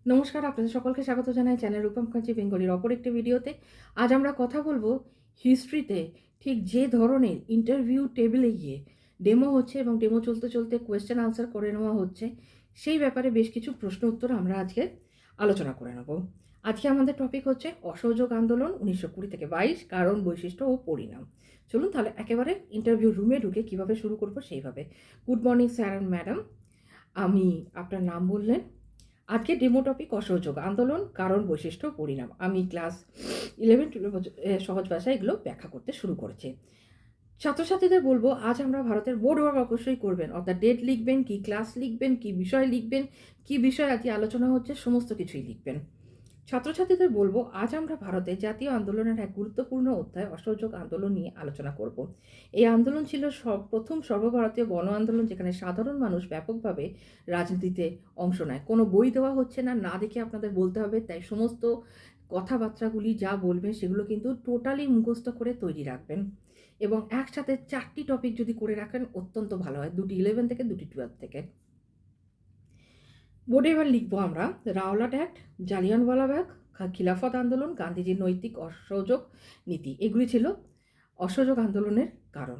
নমস্কার, আপনাদের সকলকে স্বাগত জানাই চ্যানেল রূপম মুখার্জি বেঙ্গলির অপর একটি ভিডিওতে। আজ আমরা কথা বলবো হিস্ট্রিতে ঠিক যে ধরনের ইন্টারভিউ টেবিলে গিয়ে ডেমো হচ্ছে এবং ডেমো চলতে চলতে কোয়েশ্চেন আনসার করে নেওয়া হচ্ছে, সেই ব্যাপারে বেশ কিছু প্রশ্ন উত্তর আমরা আজকে আলোচনা করে নেব। আজকে আমাদের টপিক হচ্ছে অসহযোগ আন্দোলন 1920 থেকে 22, কারণ, বৈশিষ্ট্য ও পরিণাম। চলুন তাহলে একেবারে ইন্টারভিউ রুমে ঢুকে কীভাবে শুরু করবো সেইভাবে। Good morning sir and madam, আমি আপনার নাম বললেন। আজকে ডেমো টপিক অসহযোগ আন্দোলন, কারণ, বৈশিষ্ট্য, পরিণাম। আমি ক্লাস 11-12 সহজ ভাষায় এগুলো ব্যাখ্যা করতে শুরু করেছি। ছাত্রছাত্রীদের বলবো, আজ আমরা ভারতের বোর্ড ওয়ার্ক অবশ্যই করবেন, অর্থাৎ ডেট লিখবেন, কি ক্লাস লিখবেন, কি বিষয় লিখবেন, কি বিষয় আজকে আলোচনা হচ্ছে, সমস্ত কিছুই লিখবেন। ছাত্রছাত্রীদের বলবো, আজ আমরা ভারতে জাতীয় আন্দোলনের এক গুরুত্বপূর্ণ অধ্যায় অসহযোগ আন্দোলন নিয়ে আলোচনা করব। এই আন্দোলন ছিল প্রথম সর্বভারতীয় গণ আন্দোলন, যেখানে সাধারণ মানুষ ব্যাপকভাবে রাজনীতিতে অংশ নেয়। কোনো বই দেওয়া হচ্ছে না, না দেখে আপনাদের বলতে হবে, তাই সমস্ত কথাবার্তাগুলি যা বলবেন সেগুলো কিন্তু টোটালি মুখস্থ করে তৈরি রাখবেন এবং একসাথে 4টি টপিক যদি করে রাখেন অত্যন্ত ভালো হয়, 2টি 11 থেকে 2টি 12 থেকে। বোর্ডে এবার লিখবো আমরা রাওলাট অ্যাক্ট, জালিয়ানওয়ালাবাগ, খিলাফত আন্দোলন, গান্ধীজির নৈতিক অসহযোগ নীতি, এগুলি ছিল অসহযোগ আন্দোলনের কারণ।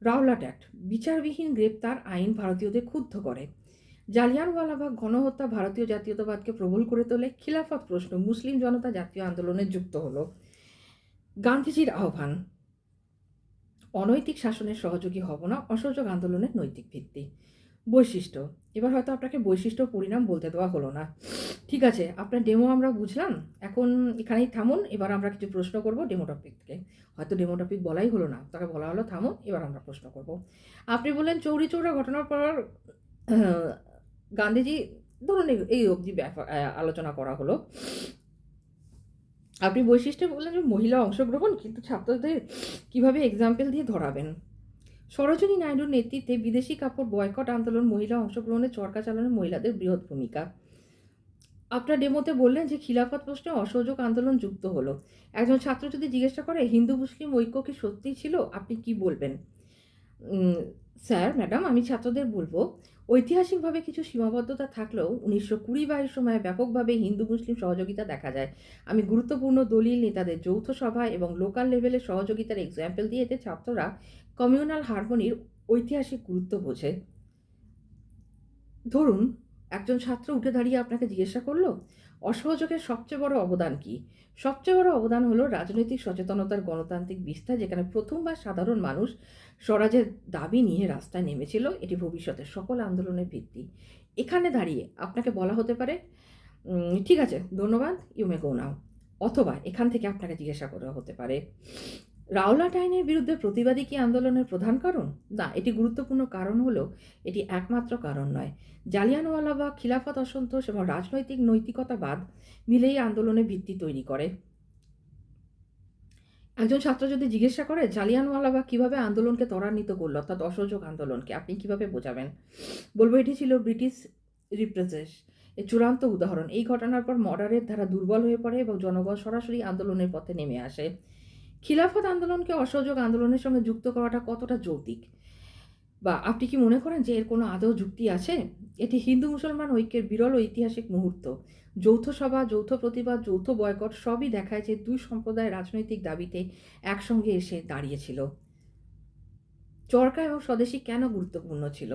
রাওলাট অ্যাক্ট, বিচারবিহীন গ্রেপ্তার আইন ভারতীয়দের ক্ষুব্ধ করে। জালিয়ানওয়ালাবাগ গণহত্যা ভারতীয় জাতীয়তাবাদকে প্রবল করে তোলে। খিলাফত প্রশ্ন, মুসলিম জনতা জাতীয় আন্দোলনে যুক্ত হলো। গান্ধীজির আহ্বান, অনৈতিক শাসনের সহযোগী হব না, অসহযোগ আন্দোলনের নৈতিক ভিত্তি। বৈশিষ্ট্য, এবার হয়তো আপনাকে বৈশিষ্ট্য পরিণাম বলতে দেওয়া হলো না। ঠিক আছে, আপনার ডেমো আমরা বুঝলাম, এখন এখানেই থামুন। এবার আমরা কিছু প্রশ্ন করব ডেমো টপিক থেকে। হয়তো ডেমো টপিক বলাই হলো না, তাকে বলা হলো থামুন, এবার আমরা প্রশ্ন করব। আপনি বললেন চৌরি চৌরা ঘটনার পর গান্ধীজি, ধরুন এই অবধি ব্যাপার আলোচনা করা হলো। আপনি বৈশিষ্ট্য বললেন যে মহিলা অংশগ্রহণ, কিন্তু ছাত্রদের কিভাবে এক্সাম্পল দিয়ে ধরাবেন। সরোজিনী নাইডুর নেতৃত্বে বিদেশি কাপড় বয়কট আন্দোলন, মহিলা অংশগ্রহণে চরকা চালানো মহিলাদের বৃহৎ ভূমিকা। আপনার ডেমোতে বললেন যে খিলাফত প্রশ্নে অসহযোগ আন্দোলন যুক্ত হলো। একজন ছাত্র যদি জিজ্ঞাসা করে হিন্দু মুসলিম ঐক্য কি সত্যিই ছিল, আপনি কি বলবেন? স্যার ম্যাডাম, আমি ছাত্রদের বলবো, ঐতিহাসিকভাবে কিছু সীমাবদ্ধতা থাকলেও 1920-22 সময়ে ব্যাপকভাবে হিন্দু মুসলিম সহযোগিতা দেখা যায়। আমি গুরুত্বপূর্ণ দলিল, নেতাদের যৌথ সভা এবং লোকাল লেভেলের সহযোগিতার এক্সাম্পল দিয়ে এতে ছাত্ররা কমিউনাল হারমোনির ঐতিহাসিক গুরুত্ব বোঝে। ধরুন একজন ছাত্র উঠে দাঁড়িয়ে আপনাকে জিজ্ঞাসা করলো, অসহযোগের সবচেয়ে বড় অবদান কি? সবচেয়ে বড় অবদান হলো রাজনৈতিক সচেতনতার গণতান্ত্রিক বিস্তার, যেখানে প্রথমবার সাধারণ মানুষ স্বরাজের দাবি নিয়ে রাস্তায় নেমেছিল। এটি ভবিষ্যতের সকল আন্দোলনের ভিত্তি। এখানে দাঁড়িয়ে আপনাকে বলা হতে পারে, ঠিক আছে, ধন্যবাদ, ইউ মে গো নাও। অথবা এখান থেকে আপনাকে জিজ্ঞাসা করা হতে পারে, রাওলাট আইনের বিরুদ্ধে প্রতিবাদী কি আন্দোলনের প্রধান কারণ? না, এটি গুরুত্বপূর্ণ কারণ হলেও এটি একমাত্র কারণ নয়। জালিয়ানওয়ালাবাগ, খিলাফত অসন্তোষ এবং রাজনৈতিক নৈতিকতাবাদ মিলেই আন্দোলনের ভিত্তি তৈরি করে। একজন ছাত্র যদি জিজ্ঞাসা করে জালিয়ানওয়ালাবাগ কিভাবে আন্দোলনকে ত্বরান্বিত করলো, অর্থাৎ অসহযোগ আন্দোলনকে, আপনি কিভাবে বোঝাবেন? বলবো এটি ছিল ব্রিটিশ রিপ্রেজেস এর চূড়ান্ত উদাহরণ। এই ঘটনার পর মর্ডারের ধারা দুর্বল হয়ে পড়ে এবং জনগণ সরাসরি আন্দোলনের পথে নেমে আসে। খিলাফত আন্দোলনকে অসহযোগ আন্দোলনের সঙ্গে যুক্ত করাটা কতটা যৌক্তিক, বা আপনি কি মনে করেন যে এর কোনো আদৌ যুক্তি আছে? এটি হিন্দু মুসলমান ঐক্যের বিরল ঐতিহাসিক মুহূর্ত। যৌথ সভা, যৌথ প্রতিবাদ, যৌথ বয়কট সবই দেখায় যে দুই সম্প্রদায় রাজনৈতিক দাবিতে একসঙ্গে এসে দাঁড়িয়েছিল। চরকা এবং স্বদেশী কেন গুরুত্বপূর্ণ ছিল?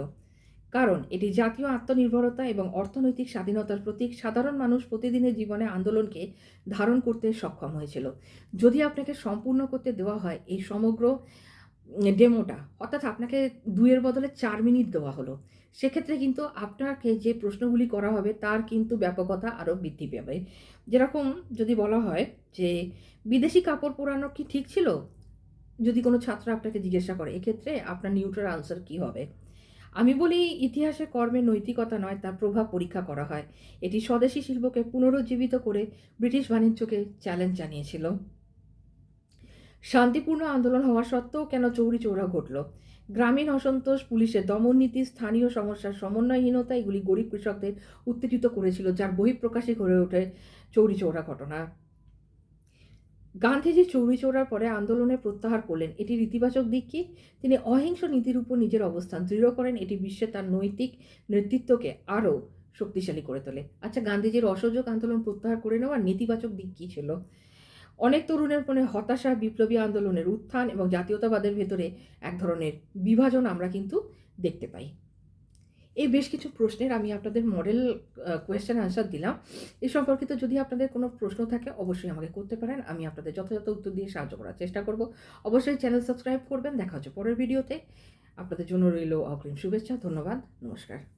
কারণ এটি জাতীয় আত্মনির্ভরতা এবং অর্থনৈতিক স্বাধীনতার প্রতীক। সাধারণ মানুষ প্রতিদিনের জীবনে আন্দোলনকে ধারণ করতে সক্ষম হয়েছিল। যদি আপনাকে সম্পূর্ণ করতে দেওয়া হয় এই সমগ্র ডেমোটা, অর্থাৎ আপনাকে 2 এর বদলে 4 মিনিট দেওয়া হলো, সেক্ষেত্রে কিন্তু আপনাকে যে প্রশ্নগুলি করা হবে তার কিন্তু ব্যাপকতা আরও বৃদ্ধি পাবে। যেরকম যদি বলা হয় যে বিদেশি কাপড় পরানো কি ঠিক ছিল? যদি কোনো ছাত্র আপনাকে জিজ্ঞাসা করে, এক্ষেত্রে আপনার নিউট্রাল আনসার কী হবে? আমি বলি, ইতিহাসে কর্মের নৈতিকতা নয়, তার প্রভাব পরীক্ষা করা হয়। এটি স্বদেশী শিল্পকে পুনরুজ্জীবিত করে ব্রিটিশ বাণিজ্যকে চ্যালেঞ্জ জানিয়েছিল। শান্তিপূর্ণ আন্দোলন হওয়া সত্ত্বেও কেন চৌরি চৌরা ঘটল? গ্রামীণ অসন্তোষ, পুলিশের দমননীতি, স্থানীয় সমস্যার সমন্বয়হীনতা, এগুলি গরিব কৃষকদের উত্তেজিত করেছিল, যার বহিঃপ্রকাশই গড়ে ওঠে চৌরি চৌরা ঘটনা। গান্ধীজি চৌরি চৌরার পরে আন্দোলনে প্রত্যাহার করলেন, এটির ইতিবাচক দিক কি? তিনি অহিংস নীতির উপর নিজের অবস্থান দৃঢ় করেন। এটি বিশ্বে তার নৈতিক নেতৃত্বকে আরও শক্তিশালী করে তোলে। আচ্ছা, গান্ধীজির অসহযোগ আন্দোলন প্রত্যাহার করে নেওয়ার নেতিবাচক দিক কী ছিল? অনেক তরুণের মনে হতাশা, বিপ্লবী আন্দোলনের উত্থান এবং জাতীয়তাবাদের ভেতরে এক ধরনের বিভাজন আমরা কিন্তু দেখতে পাই। এই বেশ কিছু প্রশ্নের আমি আপনাদের মডেল কোয়েশ্চেন আনসার দিলাম। এ সম্পর্কিত যদি আপনাদের কোনো প্রশ্ন থাকে অবশ্যই আমাকে করতে পারেন। আমি আপনাদের যথাযথ উত্তর দিয়ে সাহায্য করার চেষ্টা করব। অবশ্যই চ্যানেল সাবস্ক্রাইব করবেন। দেখা হচ্ছে পরের ভিডিওতে। আপনাদের জন্য রইল অগ্রিম শুভেচ্ছা। ধন্যবাদ। নমস্কার।